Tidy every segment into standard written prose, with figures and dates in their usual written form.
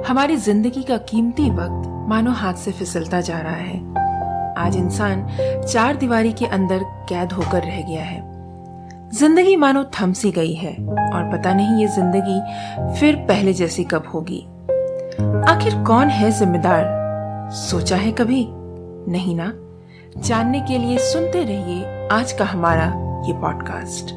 हमारी जिंदगी का कीमती वक्त मानो हाथ से फिसलता जा रहा है। आज इंसान चार दीवारी के अंदर कैद होकर रह गया है। जिंदगी मानो थम सी गई है और पता नहीं ये जिंदगी फिर पहले जैसी कब होगी। आखिर कौन है जिम्मेदार? सोचा है कभी? नहीं ना? जानने के लिए सुनते रहिए आज का हमारा ये podcast.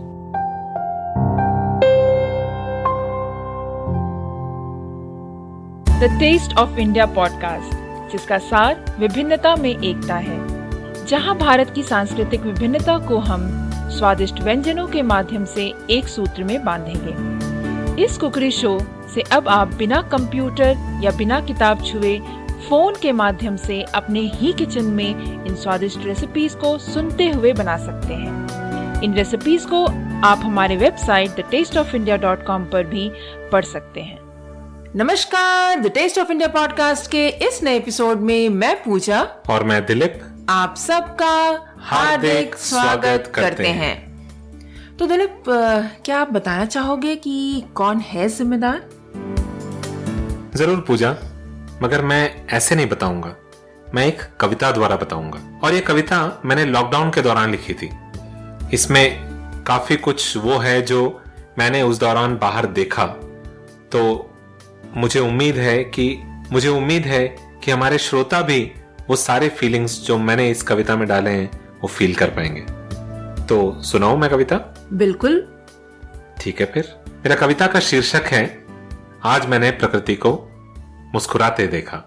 The taste of India podcast, जिसका सार विभिन्नता में एकता है, जहां भारत की सांस्कृतिक विभिन्नता को हम स्वादिष्ट व्यंजनों के माध्यम से एक सूत्र में बांधेंगे। इस कुकरी शो से अब आप बिना कंप्यूटर या बिना किताब छुए फोन के माध्यम से अपने ही किचन में इन स्वादिष्ट रेसिपीज को सुनते हुए बना सकते हैं। इन रेसिपीज को आप हमारे वेबसाइट thetasteofindia.com पर भी पढ़ सकते हैं। नमस्कार, the taste of India podcast के इस नए एपिसोड में मैं पूजा और मैं दिलीप आप सबका हार्दिक स्वागत करते हैं। तो दिलीप, क्या आप बताना चाहोगे कि कौन है जिम्मेदार? जरूर पूजा, मगर मैं ऐसे नहीं बताऊंगा। मैं एक कविता द्वारा बताऊंगा, और ये कविता मैंने लॉकडाउन के दौरान लिखी थी। इसमें काफी कुछ वो है जो मैंने उस दौरान बाहर देखा। तो मुझे उम्मीद है कि हमारे श्रोता भी वो सारे फीलिंग्स जो मैंने इस कविता में डाले हैं वो फील कर पाएंगे। तो सुनाऊं मैं कविता? बिल्कुल। ठीक है, फिर मेरा कविता का शीर्षक है आज मैंने प्रकृति को मुस्कुराते देखा।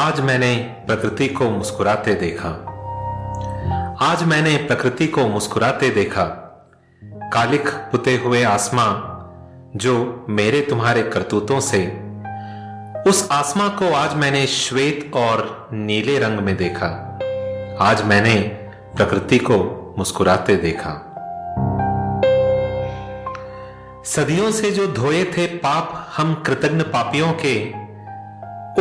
आज मैंने प्रकृति को मुस्कुराते देखा। आज मैंने प्रकृति को मुस्कुराते देखा। कालिख पुते हुए आसमां जो मेरे तुम्हारे करतूतों से, उस आसमां को आज मैंने श्वेत और नीले रंग में देखा। आज मैंने प्रकृति को मुस्कुराते देखा। सदियों से जो धोए थे पाप हम कृतज्ञ पापियों के,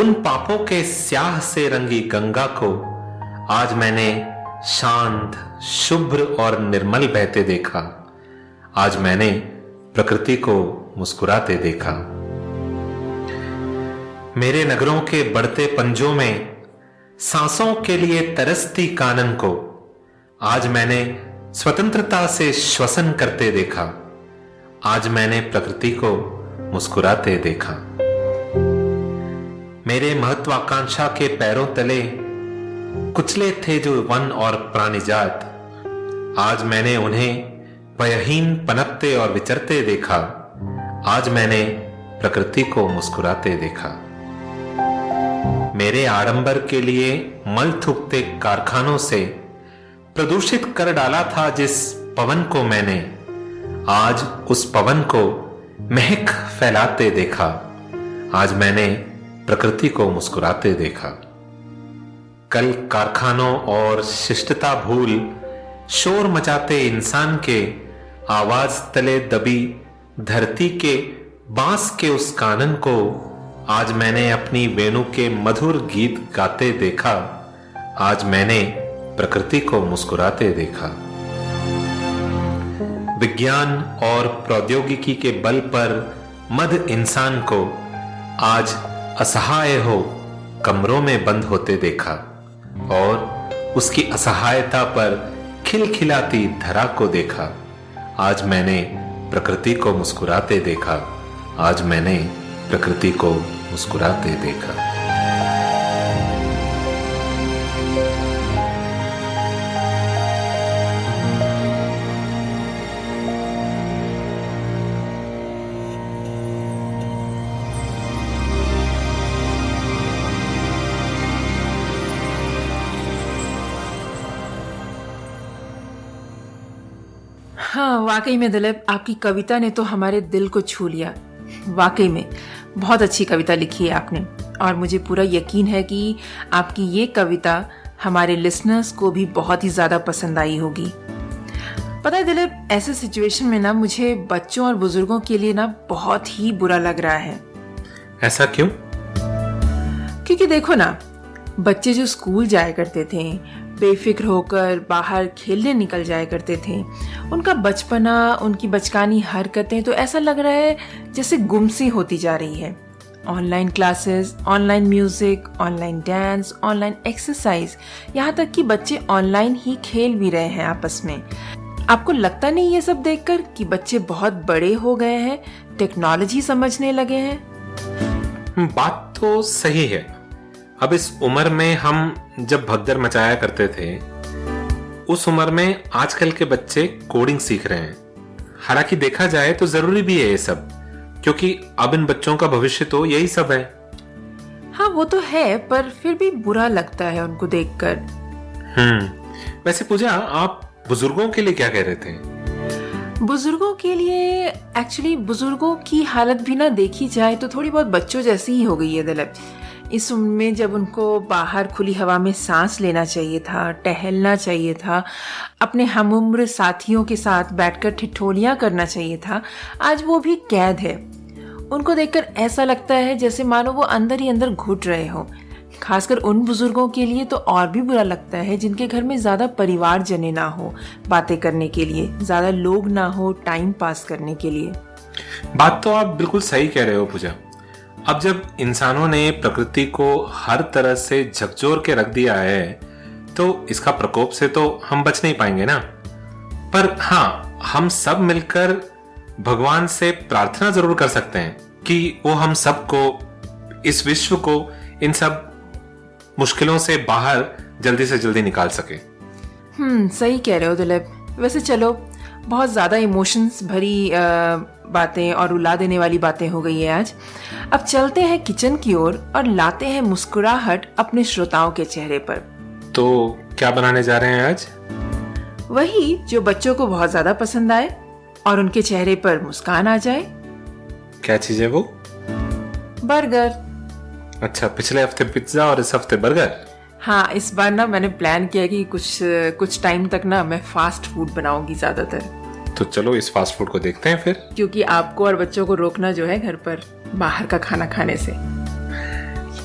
उन पापों के स्याह से रंगी गंगा को आज मैंने शांत, शुभ्र और निर्मल बहते देखा। आज मैंने प्रकृति को मुस्कुराते देखा। मेरे नगरों के बढ़ते पंजों में सांसों के लिए तरसती कानन को आज मैंने स्वतंत्रता से श्वसन करते देखा। आज मैंने प्रकृति को मुस्कुराते देखा। मेरे महत्वाकांक्षा के पैरों तले कुचले थे जो वन और प्राणी जात, आज मैंने उन्हें भयहीन पनपते और विचरते देखा। आज मैंने प्रकृति को मुस्कुराते देखा। मेरे आडंबर के लिए मल थूकते कारखानों से प्रदूषित कर डाला था जिस पवन को मैंने, आज उस पवन को महक फैलाते देखा। आज मैंने प्रकृति को मुस्कुराते देखा। कल कारखानों और शिष्टता भूल शोर मचाते इंसान के आवाज तले दबी धरती के बांस के उस कानन को आज मैंने अपनी वेणु के मधुर गीत गाते देखा। आज मैंने प्रकृति को मुस्कुराते देखा। विज्ञान और प्रौद्योगिकी के बल पर मध इंसान को आज असहाय हो कमरों में बंद होते देखा, और उसकी असहायता पर खिलखिलाती धरा को देखा। आज मैंने प्रकृति को मुस्कुराते देखा। आज मैंने प्रकृति को मुस्कुराते देखा। हाँ, वाकई में दिलीप, आपकी कविता ने तो हमारे दिल को छू लिया। वाकई में बहुत अच्छी कविता लिखी है आपने, और मुझे पूरा यकीन है कि आपकी ये कविता हमारे लिसनर्स को भी बहुत ही ज़्यादा पसंद आई होगी। पता है दिलीप, ऐसे सिचुएशन में ना मुझे बच्चों और बुजुर्गों के लिए ना बहुत ही बुरा लग रहा है। ऐसा क्यों? क्योंकि देखो ना, बच्चे जो स्कूल जाया करते थे बेफिक्र होकर बाहर खेलने निकल जाया करते थे। उनका बचपना, उनकी बचकानी हरकतें तो ऐसा लग रहा है जैसे गुमसी होती जा रही है। Online classes, online music, online dance, online exercise, यहाँ तक कि बच्चे ऑनलाइन ही खेल भी रहे हैं आपस में। आपको लगता नहीं ये सब देखकर कि बच्चे बहुत बड़े हो गए हैं, टेक्नोलॉजी समझने लगे हैं? बात तो सही है। अब इस उम्र में हम जब भगदड़ मचाया करते थे, उस उम्र में आजकल के बच्चे कोडिंग सीख रहे हैं। हालांकि देखा जाए तो जरूरी भी है ये सब, क्योंकि अब इन बच्चों का भविष्य तो यही सब है। हाँ वो तो है, पर फिर भी बुरा लगता है उनको देखकर। वैसे पूजा, आप बुजुर्गों के लिए क्या कह रहे थे? बुजुर्गों के लिए एक्चुअली बुजुर्गों की हालत भी ना देखी जाए तो थोड़ी बहुत बच्चों जैसी ही हो गई है दिलीप। इस उम्र में जब उनको बाहर खुली हवा में सांस लेना चाहिए था, टहलना चाहिए था, अपने हमउम्र साथियों के साथ बैठकर ठिठोलियां करना चाहिए था, आज वो भी कैद है। उनको देखकर ऐसा लगता है जैसे मानो वो अंदर ही अंदर घुट रहे हो। खासकर उन बुजुर्गों के लिए तो और भी बुरा लगता है जिनके घर में ज्यादा परिवार जने ना हो बातें करने के लिए, ज्यादा लोग ना हो टाइम पास करने के लिए। बात तो आप बिल्कुल सही कह रहे हो पूजा। अब जब इंसानों ने प्रकृति को हर तरह से झकझोर के रख दिया है, तो इसका प्रकोप से तो हम बच नहीं पाएंगे ना। पर हाँ, हम सब मिलकर भगवान से प्रार्थना जरूर कर सकते हैं कि वो हम सबको, इस विश्व को, इन सब मुश्किलों से बाहर जल्दी से जल्दी निकाल सके। सही कह रहे हो दिलीप। वैसे चलो, बहुत ज्यादा इमोशंस भरी बातें और रुला देने वाली बातें हो गई है आज। अब चलते हैं किचन की ओर और लाते हैं मुस्कुराहट अपने श्रोताओं के चेहरे पर। तो क्या बनाने जा रहे हैं आज? वही जो बच्चों को बहुत ज्यादा पसंद आए और उनके चेहरे पर मुस्कान आ जाए। क्या चीज है वो? बर्गर। अच्छा, पिछले हफ्ते पिज्जा और इस हफ्ते बर्गर। हाँ, इस बार ना मैंने प्लान किया कि कुछ टाइम तक ना मैं फास्ट फूड बनाऊंगी ज्यादातर। तो चलो इस फास्ट फूड को देखते हैं फिर। क्योंकि आपको और बच्चों को रोकना जो है घर पर बाहर का खाना खाने से।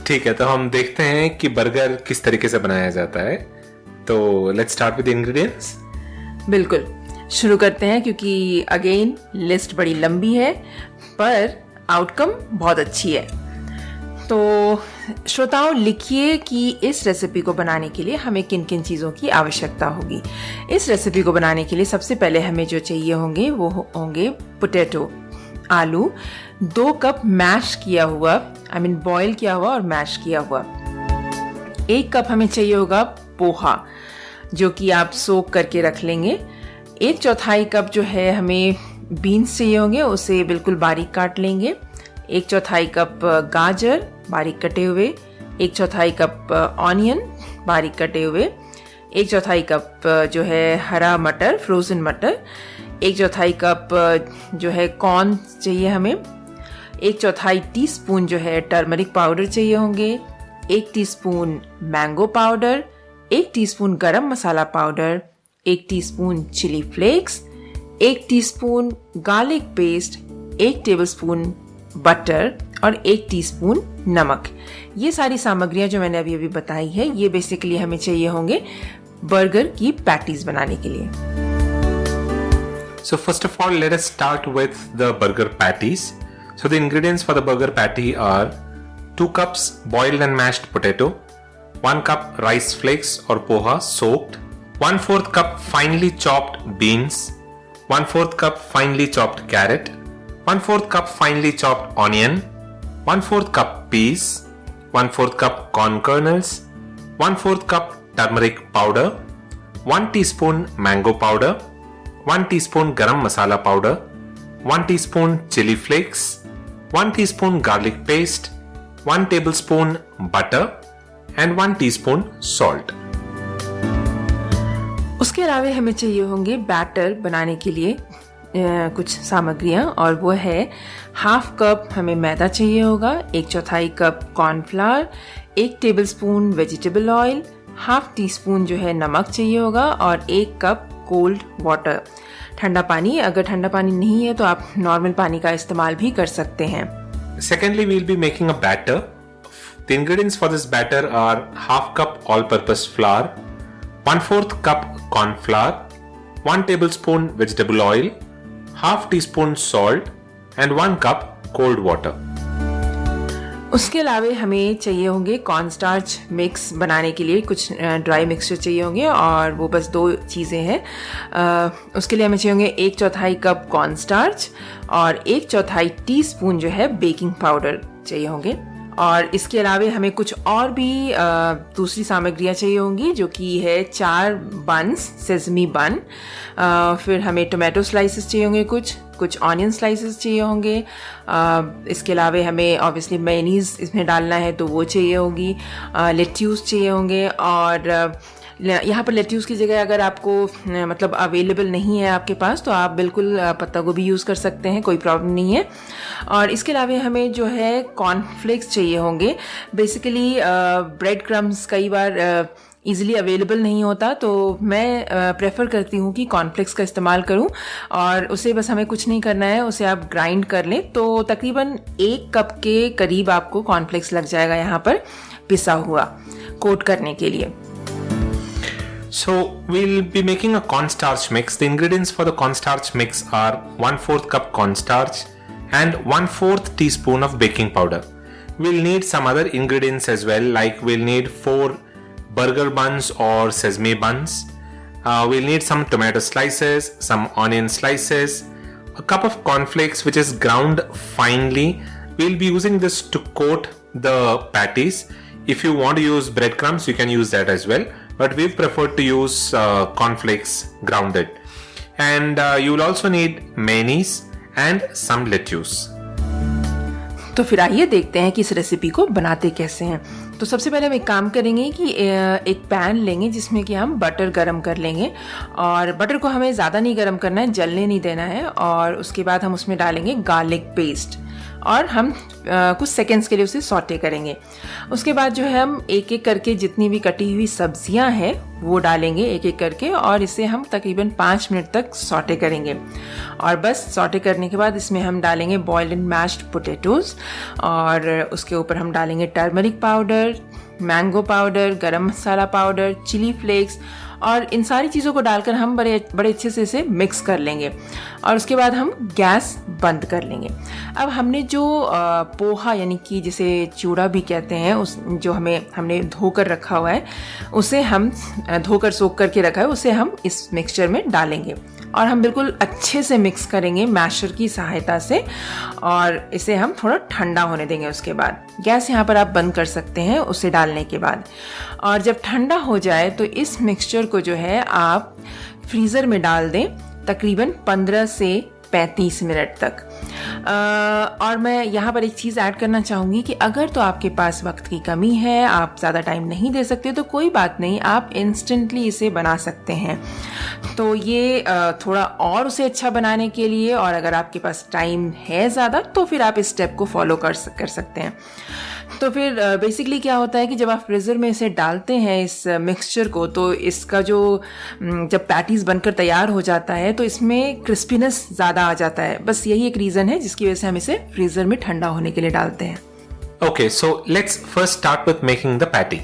ठीक है, तो हम देखते हैं कि बर्गर किस तरीके से बनाया जाता है। तो लेट्स स्टार्ट विद इंग्रेडिएंट्स। बिल्कुल, शुरू करते हैं क्योंकि अगेन लिस्ट बड़ी लंबी है पर आउटकम बहुत अच्छी है। तो श्रोताओं, लिखिए कि इस रेसिपी को बनाने के लिए हमें किन किन चीज़ों की आवश्यकता होगी। इस रेसिपी को बनाने के लिए सबसे पहले हमें जो चाहिए होंगे वो होंगे पोटैटो, आलू, 2 कप मैश किया हुआ, बॉईल किया हुआ और मैश किया हुआ। 1 कप हमें चाहिए होगा पोहा, जो कि आप सोक करके रख लेंगे। 1/4 कप जो है हमें बीन्स चाहिए होंगे, उसे बिल्कुल बारीक काट लेंगे। 1/4 कप गाजर बारीक कटे हुए, 1/4 कप ऑनियन बारीक कटे हुए, 1/4 कप जो है हरा मटर, फ्रोजन मटर, 1/4 कप जो है कॉर्न चाहिए हमें, 1/4 टीस्पून जो है टर्मरिक पाउडर चाहिए होंगे, 1 teaspoon mango powder, 1 teaspoon garam masala powder, 1 teaspoon chili flakes, 1 teaspoon garlic paste, 1 tablespoon butter और 1 टीस्पून नमक। ये सारी सामग्रियां जो मैंने अभी बताई है, ये बेसिकली हमें चाहिए होंगे बर्गर की पैटीज बनाने के लिए। So first of all, let us start with the burger patties. So the ingredients for the burger patty are 2 cups boiled and mashed potato, 1 cup rice flakes or poha soaked, 1/4 cup finely chopped beans, 1/4 cup finely chopped carrot, 1/4 cup finely chopped onion, 1/4 cup peas, 1/4 cup corn kernels, 1/4 cup turmeric powder, 1 teaspoon mango powder, 1 teaspoon garam masala powder, 1 teaspoon chili flakes, 1 teaspoon garlic paste, 1 tablespoon butter and 1 teaspoon salt. उसके अलावा हमें चाहिए होंगे batter बनाने के लिए कुछ सामग्रियां, और वो है 1/2 कप हमें मैदा चाहिए होगा, 1/4 cup cornflour, 1 tablespoon vegetable oil, 1/2 teaspoon जो है नमक चाहिए होगा और 1 कप कोल्ड वाटर, ठंडा पानी। अगर ठंडा पानी नहीं है तो आप नॉर्मल पानी का इस्तेमाल भी कर सकते हैं। Secondly, we'll be making a batter. The ingredients for this batter are 1/2 cup all-purpose flour, 1/4 cup corn flour, 1 tablespoon vegetable oil, half teaspoon salt and 1 cup cold water. उसके अलावा हमें चाहिए होंगे कॉर्न स्टार्च मिक्स बनाने के लिए कुछ dry mixture चाहिए होंगे, और वो बस 2 चीज़ें हैं। उसके लिए हमें चाहिए होंगे 1/4 कप कॉर्न स्टार्च और 1/4 टीस्पून जो है बेकिंग पाउडर चाहिए होंगे। और इसके अलावा हमें कुछ और भी दूसरी सामग्रियाँ चाहिए होंगी, जो कि है 4 बन्स सेसमी बन, फिर हमें टोमेटो स्लाइसेस चाहिए होंगे, कुछ ऑनियन स्लाइसेस चाहिए होंगे। इसके अलावा हमें ऑब्वियसली मेयोनीज इसमें डालना है तो वो चाहिए होगी, लेट्यूस चाहिए होंगे। और यहाँ पर लेट्यूस की जगह अगर आपको मतलब अवेलेबल नहीं है आपके पास तो आप बिल्कुल पत्ता गोभी यूज़ कर सकते हैं, कोई प्रॉब्लम नहीं है। और इसके अलावा हमें जो है कॉर्नफ्लेक्स चाहिए होंगे। बेसिकली ब्रेड क्रम्स कई बार ईज़िली अवेलेबल नहीं होता, तो मैं प्रेफर करती हूँ कि कॉर्नफ्लेक्स का इस्तेमाल करूँ। और उसे बस हमें कुछ नहीं करना है, उसे आप ग्राइंड कर लें तो तकरीबन 1 कप के करीब आपको कॉर्नफ्लेक्स लग जाएगा यहाँ पर पिसा हुआ कोट करने के लिए। So we'll be making a cornstarch mix. The ingredients for the cornstarch mix are 1/4 cup cornstarch and 1/4 teaspoon of baking powder. We'll need some other ingredients as well, like we'll need 4 burger buns or sesame buns. We'll need some tomato slices, some onion slices, a cup of cornflakes which is ground finely. We'll be using this to coat the patties. If you want to use breadcrumbs, you can use that as well. But we've preferred to use cornflakes grounded. And you will also need mayonnaise and some lettuce. तो फिर आइए देखते हैं कि इस recipe को बनाते कैसे हैं। तो सबसे पहले हम एक काम करेंगे कि एक पैन लेंगे जिसमें कि हम बटर गरम कर लेंगे, और बटर को हमें ज़्यादा नहीं गरम करना है, जलने नहीं देना है। और उसके बाद हम उसमें डालेंगे गार्लिक पेस्ट और हम कुछ सेकंड्स के लिए उसे सॉटे करेंगे। उसके बाद जो है हम एक एक करके जितनी भी कटी हुई सब्जियां हैं वो डालेंगे एक एक करके, और इसे हम तकरीबन 5 मिनट तक सॉटे करेंगे। और बस सॉटे करने के बाद इसमें हम डालेंगे बॉइल्ड एंड मैश्ड पोटैटोज़, और उसके ऊपर हम डालेंगे टर्मरिक पाउडर, मैंगो पाउडर, गरम मसाला पाउडर, चिली फ्लेक्स, और इन सारी चीज़ों को डालकर हम बड़े अच्छे से इसे मिक्स कर लेंगे। और उसके बाद हम गैस बंद कर लेंगे। अब हमने जो पोहा यानी कि जिसे चूड़ा भी कहते हैं, उस जो हमने धोकर रखा हुआ है, उसे हम धोकर सोख करके रखा है, उसे हम इस मिक्सचर में डालेंगे और हम बिल्कुल अच्छे से मिक्स करेंगे मैशर की सहायता से, और इसे हम थोड़ा ठंडा होने देंगे। उसके बाद गैस यहाँ पर आप बंद कर सकते हैं उसे डालने के बाद। और जब ठंडा हो जाए तो इस मिक्सचर को जो है आप फ्रीज़र में डाल दें तकरीबन 15 से 35 मिनट तक। और मैं यहाँ पर एक चीज़ ऐड करना चाहूँगी कि अगर तो आपके पास वक्त की कमी है, आप ज़्यादा टाइम नहीं दे सकते, तो कोई बात नहीं, आप इंस्टेंटली इसे बना सकते हैं। तो ये थोड़ा और उसे अच्छा बनाने के लिए, और अगर आपके पास टाइम है ज़्यादा तो फिर आप इस स्टेप को फॉलो कर सकते हैं। तो फिर बेसिकली क्या होता है कि जब आप फ्रीज़र में इसे डालते हैं इस मिक्सचर को, तो इसका जो जब पैटीज़ बनकर तैयार हो जाता है तो इसमें क्रिस्पीनेस ज़्यादा आ जाता है। बस यही एक रीज़न है जिसकी वजह से हम इसे फ्रीज़र में ठंडा होने के लिए डालते हैं। Okay, so let's first start with making the patty.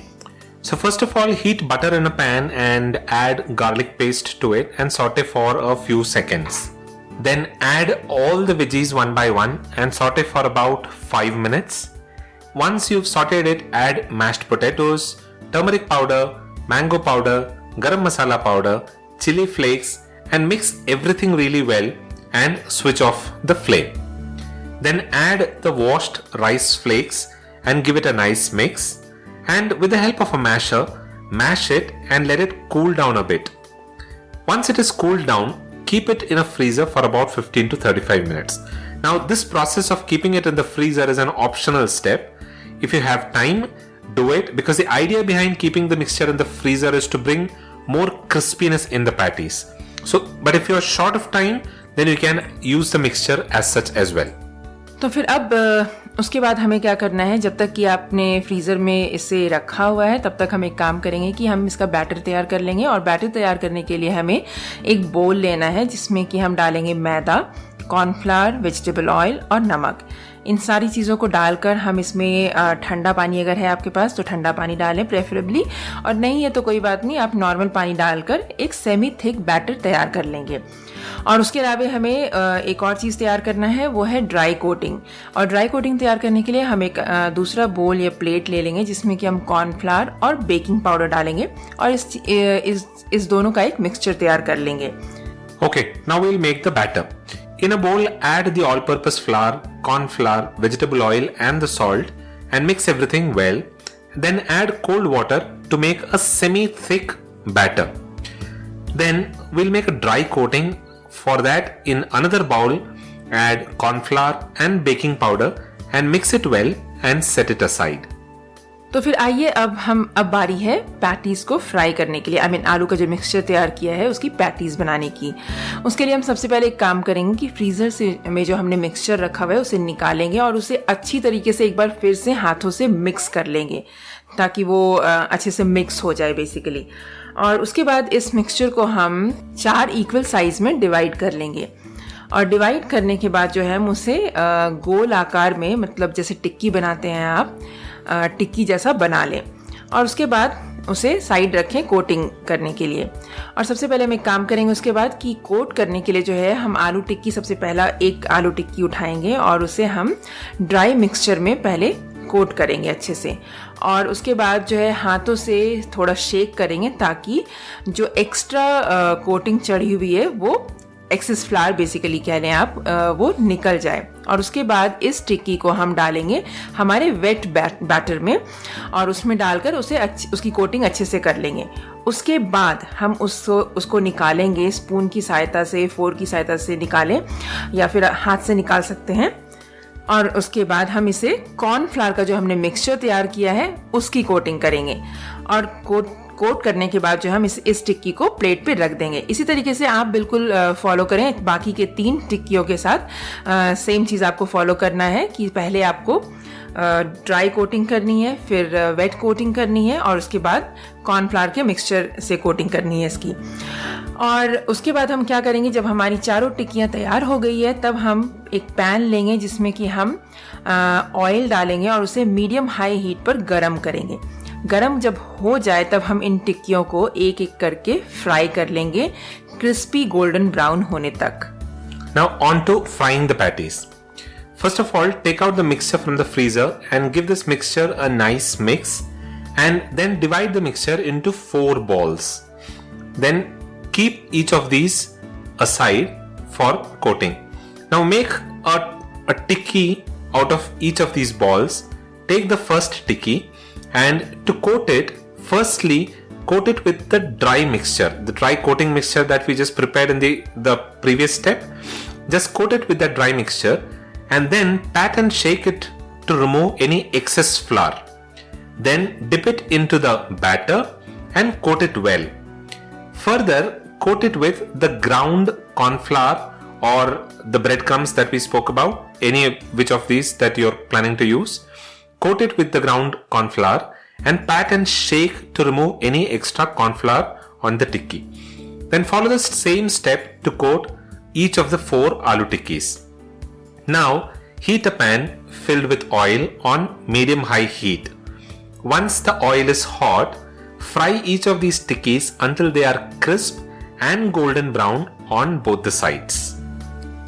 So first of all, heat butter in a pan and add garlic paste to it and saute for a few seconds. Then add all the veggies one by one and saute for about 5 minutes. Once you've sauteed it, add mashed potatoes, turmeric powder, mango powder, garam masala powder, chili flakes, and mix everything really well and switch off the flame. Then add the washed rice flakes and give it a nice mix, and with the help of a masher, mash it and let it cool down a bit. Once it is cooled down, keep it in a freezer for about 15 to 35 minutes. Now this process of keeping it in the freezer is an optional step. If you have time, do it, because the idea behind keeping the mixture in the freezer is to bring more crispiness in the patties. So, but if you are short of time, then you can use the mixture as such as well. तो फिर अब उसके बाद हमें क्या करना है, जब तक कि आपने फ्रीज़र में इसे रखा हुआ है तब तक हम एक काम करेंगे कि हम इसका बैटर तैयार कर लेंगे। और बैटर तैयार करने के लिए हमें एक बोल लेना है जिसमें कि हम डालेंगे मैदा, कॉर्नफ्लावर, वेजिटेबल ऑयल और नमक। इन सारी चीज़ों को डालकर हम इसमें ठंडा पानी अगर है आपके पास तो ठंडा पानी डालें प्रेफरेबली, और नहीं है तो कोई बात नहीं, आप नॉर्मल पानी डालकर एक सेमी थिक बैटर तैयार कर लेंगे। और उसके अलावा हमें एक और चीज़ तैयार करना है, वो है ड्राई कोटिंग। और ड्राई कोटिंग तैयार करने के लिए हम एक दूसरा बोल या प्लेट ले लेंगे जिसमें कि हम कॉर्नफ्लावर और बेकिंग पाउडर डालेंगे और इस दोनों का एक मिक्सचर तैयार कर लेंगे। Okay, now we'll make the batter. In a bowl, add the all-purpose flour, corn flour, vegetable oil and the salt and mix everything well. Then add cold water to make a semi-thick batter. Then we'll make a dry coating. For that, in another bowl, add corn flour and baking powder and mix it well and set it aside. तो फिर आइए अब बारी है patties को fry करने के लिए। आलू का जो मिक्सचर तैयार किया है उसकी पैटीज बनाने की। उसके लिए हम सबसे पहले एक काम करेंगे कि फ्रीजर से में जो हमने मिक्सचर रखा हुआ है उसे निकालेंगे और उसे अच्छी तरीके से एक बार फिर से हाथों से मिक्स कर लेंगे ताकि वो अच्छे से मिक्स हो जाए बेसिकली। और उसके बाद इस मिक्सचर को हम 4 इक्वल साइज में डिवाइड कर लेंगे। और डिवाइड करने के बाद जो है हम उसे गोल आकार में, मतलब जैसे टिक्की बनाते हैं आप, टिक्की जैसा बना लें। और उसके बाद उसे साइड रखें कोटिंग करने के लिए। और सबसे पहले हम एक काम करेंगे उसके बाद कि कोट करने के लिए जो है हम आलू टिक्की, सबसे पहला एक आलू टिक्की उठाएंगे और उसे हम ड्राई मिक्सचर में पहले कोट करेंगे अच्छे से। और उसके बाद जो है हाथों से थोड़ा शेक करेंगे ताकि जो एक्स्ट्रा कोटिंग चढ़ी हुई है, वो एक्सेस फ्लावर बेसिकली कह लें आप, वो निकल जाए। और उसके बाद इस टिक्की को हम डालेंगे हमारे वेट बैटर में और उसमें डालकर उसकी कोटिंग अच्छे से कर लेंगे। उसके बाद हम उसको निकालेंगे स्पून की सहायता से, फोर्क की सहायता से निकालें या फिर हाथ से निकाल सकते हैं। और उसके बाद हम इसे कॉर्नफ्लावर का जो हमने मिक्सचर तैयार किया है उसकी कोटिंग करेंगे। और कोट करने के बाद जो हम इस टिक्की को प्लेट पे रख देंगे। इसी तरीके से आप बिल्कुल फॉलो करें बाकी के 3 टिक्कियों के साथ। सेम चीज़ आपको फॉलो करना है कि पहले आपको ड्राई कोटिंग करनी है, फिर वेट कोटिंग करनी है और उसके बाद कॉर्नफ्लावर के मिक्सचर से कोटिंग करनी है इसकी। और उसके बाद हम क्या करेंगे, जब हमारी चारों टिक्कियाँ तैयार हो गई है तब हम एक पैन लेंगे जिसमें कि हम ऑयल डालेंगे और उसे मीडियम हाई हीट पर गरम करेंगे। गरम जब हो जाए तब हम इन टिक्कियों को एक एक करके फ्राई कर लेंगे क्रिस्पी गोल्डन ब्राउन होने तक। Now on to frying the patties. First of all, take out the mixture from the freezer and give this mixture a nice mix and then divide the mixture into 4 balls. Then keep each of these aside for coating. Now make a tikki out of each of these balls. Take the first tikki and to coat it, firstly coat it with the dry mixture, the dry coating mixture that we just prepared in the previous step. Just coat it with that dry mixture and then pat and shake it to remove any excess flour. Then dip it into the batter and coat it well. Further, coat it with the ground corn flour or the breadcrumbs that we spoke about, any which of these that you're planning to use. Coat it with the ground corn flour and pat and shake to remove any extra corn flour on the tikki. Then follow the same step to coat each of the 4 aloo tikkis. Now heat a pan filled with oil on medium high heat. Once the oil is hot, fry each of these tikkis until they are crisp and golden brown on both the sides.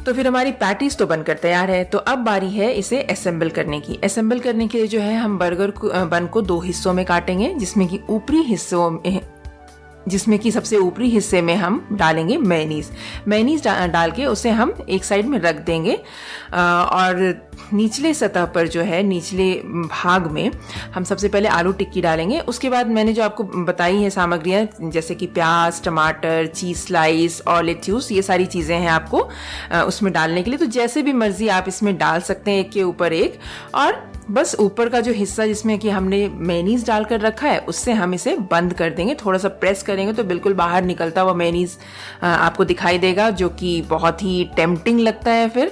तो फिर हमारी patties तो बनकर तैयार है। तो अब बारी है इसे असेंबल करने की। असेंबल करने के लिए जो है हम बन को 2 हिस्सों में काटेंगे जिसमें कि सबसे ऊपरी हिस्से में हम डालेंगे मेयोनीज डाल के उसे हम एक साइड में रख देंगे। और निचले सतह पर जो है, निचले भाग में हम सबसे पहले आलू टिक्की डालेंगे। उसके बाद मैंने जो आपको बताई है सामग्रियाँ, जैसे कि प्याज, टमाटर, चीज स्लाइस और लेट्यूस, ये सारी चीज़ें हैं आपको उसमें डालने के लिए। तो जैसे भी मर्जी आप इसमें डाल सकते हैं एक के ऊपर एक। और बस ऊपर का जो हिस्सा जिसमें कि हमने मेयोनीज डालकर रखा है उससे हम इसे बंद कर देंगे। थोड़ा सा प्रेस करेंगे तो बिल्कुल बाहर निकलता हुआ मेयोनीज आपको दिखाई देगा, जो कि बहुत ही टेम्पटिंग लगता है।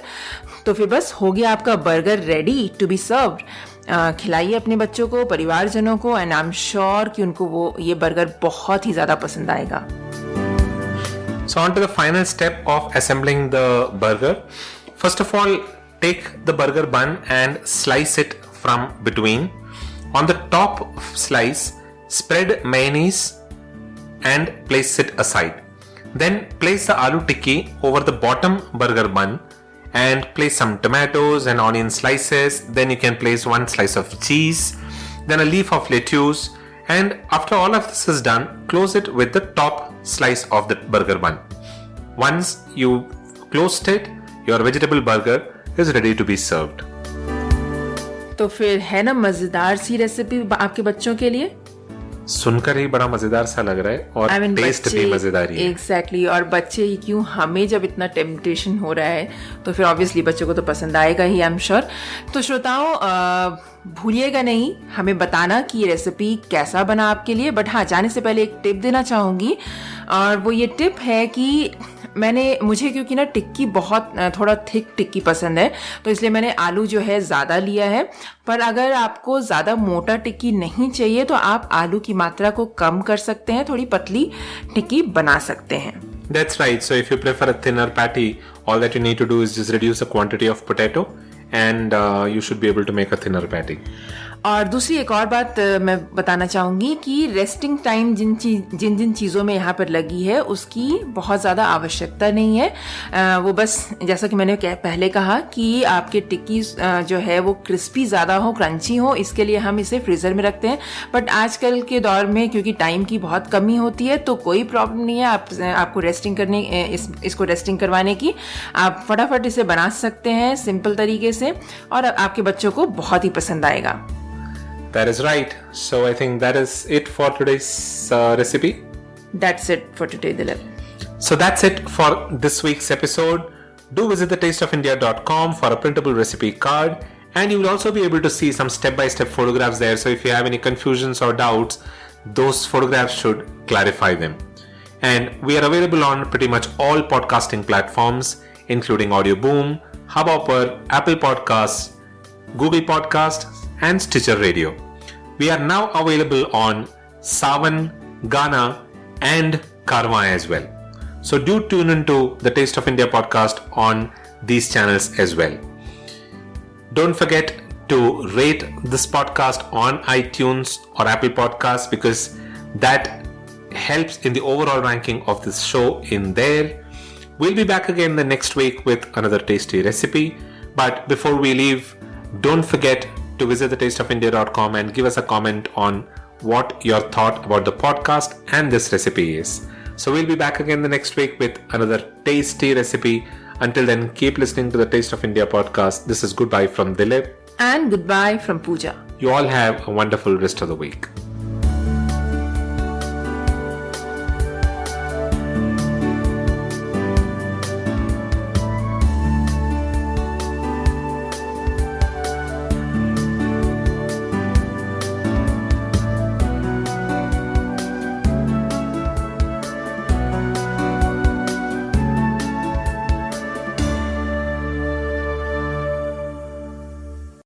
तो फिर बस हो गया आपका burger ready to be served. खिलाइए अपने बच्चों को, परिवारजनों को, एंड आई एम श्योर कि उनको ये बर्गर बहुत ही ज़्यादा पसंद आएगा। So on to the final step of assembling the burger. First of all, take the burger bun and slice it from between. On the top slice, spread mayonnaise and place it aside. Then place the aloo tikki over the bottom burger bun and place some tomatoes and onion slices. Then you can place one slice of cheese, then a leaf of lettuce, and after all of this is done, close it with the top slice of the burger bun. Once you closed it, your vegetable burger is ready to be served. तो फिर है ना मजेदार सी recipe आपके बच्चों के लिए. सुनकर ही बड़ा मजेदार सा लग रहा है और टेस्ट भी मजेदार ही है. एग्जैक्टली. और बच्चे ही क्यों, हमें जब इतना टेम्पटेशन हो रहा है तो फिर ऑब्वियसली बच्चों को तो पसंद आएगा ही, आई एम श्योर. तो श्रोताओं, भूलिएगा नहीं हमें बताना कि ये रेसिपी कैसा बना आपके लिए. बट हाँ, जाने से पहले एक टिप देना चाहूँगी, और वो ये टिप है कि मुझे क्योंकि ना टिक्की बहुत थोड़ा थिक टिक्की पसंद है, तो इसलिए मैंने आलू जो है ज़्यादा लिया है. पर अगर आपको ज़्यादा मोटा टिक्की नहीं चाहिए तो आप आलू की मात्रा को कम कर सकते हैं, थोड़ी पतली टिक्की बना सकते हैं. That's right. So if you prefer a thinner patty, all that you need to do is just reduce the quantity of potato and you should be able to make a thinner patty. और दूसरी एक और बात मैं बताना चाहूँगी कि resting time जिन जिन चीज़ों में यहाँ पर लगी है उसकी बहुत ज़्यादा आवश्यकता नहीं है. वो बस जैसा कि मैंने पहले कहा कि आपके टिक्की जो है वो क्रिस्पी ज़्यादा हो, क्रंची हो, इसके लिए हम इसे फ्रीज़र में रखते हैं. बट आजकल के दौर में क्योंकि टाइम की बहुत कमी होती है तो कोई प्रॉब्लम नहीं है. आपको रेस्टिंग करने इसको रेस्टिंग करवाने की, आप फटाफट इसे बना सकते हैं सिंपल तरीके से, और आपके बच्चों को बहुत ही पसंद आएगा. That is right. So I think that is it for today's recipe. That's it for today, Dilip. So that's it for this week's episode. Do visit thetasteofindia.com for a printable recipe card, and you will also be able to see some step-by-step photographs there. So if you have any confusions or doubts, those photographs should clarify them. And we are available on pretty much all podcasting platforms, including Audio Boom, Hubhopper, Apple Podcasts, Google Podcasts, and Stitcher Radio. We are now available on Savan, Ghana, and Karma as well. So do tune into the Taste of India podcast on these channels as well. Don't forget to rate this podcast on iTunes or Apple Podcasts, because that helps in the overall ranking of this show in there. We'll be back again the next week with another tasty recipe. But before we leave, don't forget to visit thetasteofindia.com and give us a comment on what your thought about the podcast and this recipe is. So we'll be back again the next week with another tasty recipe. Until then, keep listening to the Taste of India podcast. This is goodbye from Dilip. And goodbye from Pooja. You all have a wonderful rest of the week.